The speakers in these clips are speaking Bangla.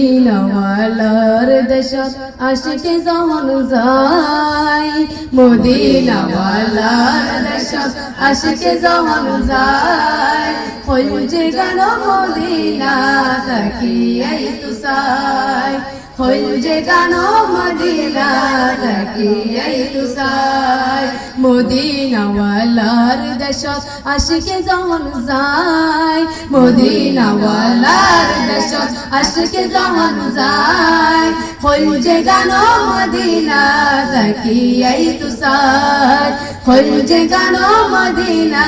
মদিনাওয়ালার দেশত আশিকে যখন যায়, মদিনাওয়ালার দেশত আশিকে যখন যায়, হইছে গান মদিনা তাকিয়াই তুসাই, হইছে গান মদিনা তাকিয়াই তুসাই। মদিনাওয়ালার দেশত আশিকে যখন যায়, মদিনাওয়ালার দেশত আশিকে যখন যায়, হইছে গান মদিনা তাকিয়াই তুসাই, হইছে গান মদিনা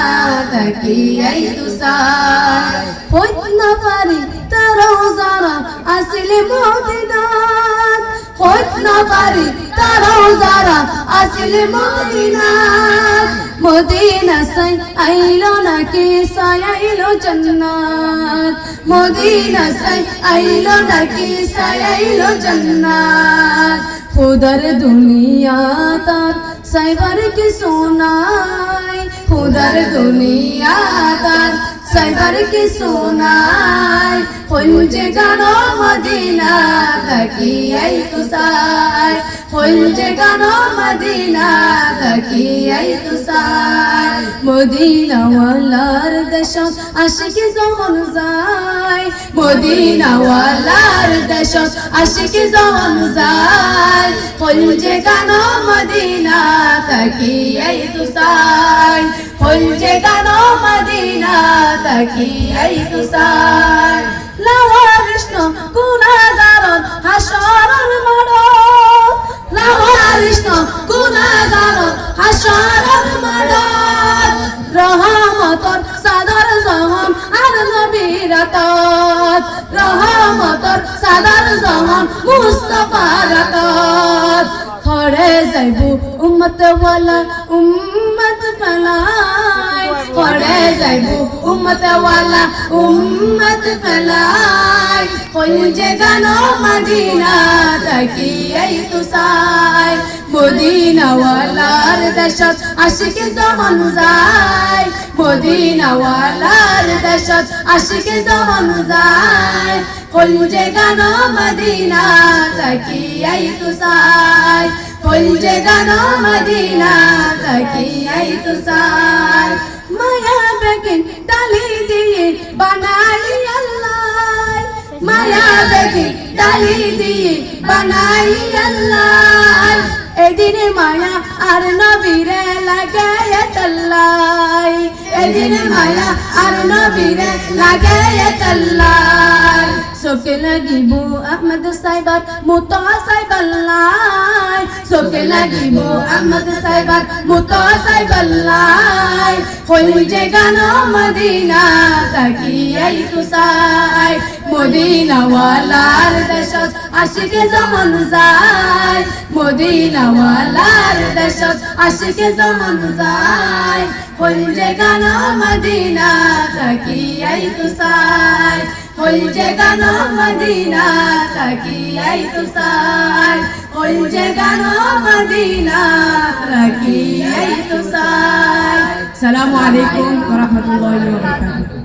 তাকিয়াই তুসাই। হইত না পারি তারাও যারা আসলে মদিনাত, হইত না পারি তারাও যারা আসলে মদিনাত। মদিনা সাই আইলো নাকি সাই আইলো জান্নাত, মদিনা সাই আইলো নাকি সাই আইলো জান্নাত। খুদার দুনিয়া তার সাইবার কি সোনাই, খুদার দুনিয়া তার সাইবার কি সোনাই। হইছে গান মদিনা তাকিয়াই তুসাই, হইছে গান মদিনা তাকিয়াই তুসাই। মদিনাওয়ালার দেশত আশিকি যখন যায়, মদিনাওয়ালার দেশত আশিকি যখন যায়, হইছে গান মদিনা তাকিয়াই তুসাই, হইছে গান মদিনা তাকিয়াই তুসাই। লাওয়া কৃষ্ণ গুনাহগারত হাসরের মাঠত, লাওয়া কৃষ্ণ গুনাহগারত হাসরের মাঠত। রহমতর সাদর জহন আর নবীর আতত, রহমতর সাদর জহন মুস্তাফার আতত। খড়ে যাইবু উম্মত ওয়ালা উম্মত ফেলাই, খড়ে যাইবু উম্মত ওয়ালা উম্মত ফেলাই। হইছে গান মদিনা তাকিয়াই তুসাই, মদিনাওয়ালার দেশত আশিকে যখন যায়, মদিনাওয়ালার দেশত আশিকে যখন যায়, হইছে গান মদিনা তাকিয়াই তুসাই, হইছে গান মদিনা তাকিয়াই তুসাই। মায়া বেগিন ডালি দিয়ে বানাই আল্লাহ, মায়া বেগিন ডালি দিয়ে বানাই আল্লাহ। এদিন মায়া আর নবীরে লাগায় তাল্লাই, এদিন মায়া আর নবীরে লাগায় তাল্লাই। চোখে লাগিব আহমদ সাইবার মুত সাইবাল্লাই, চোখে লাগিব আহমদ সাইবার মুত সাইবাল্লাই। হইছে গান মদিনা তাকিয়াই তুসাই, মদিনাওয়ালার দেশত আশিকে যখন যায়, মদিনাওয়ালার দেশত আশিকে যখন যায়, হইছে গান মদিনা তাকিয়াই তুসাই, হইছে গান মদিনা তাকিয়াই তুসাই, হইছে গান মদিনা তাকিয়াই তুসাই। আসসালামু আলাইকুম ওয়া রাহমাতুল্লাহি ওয়া বারাকাতুহু।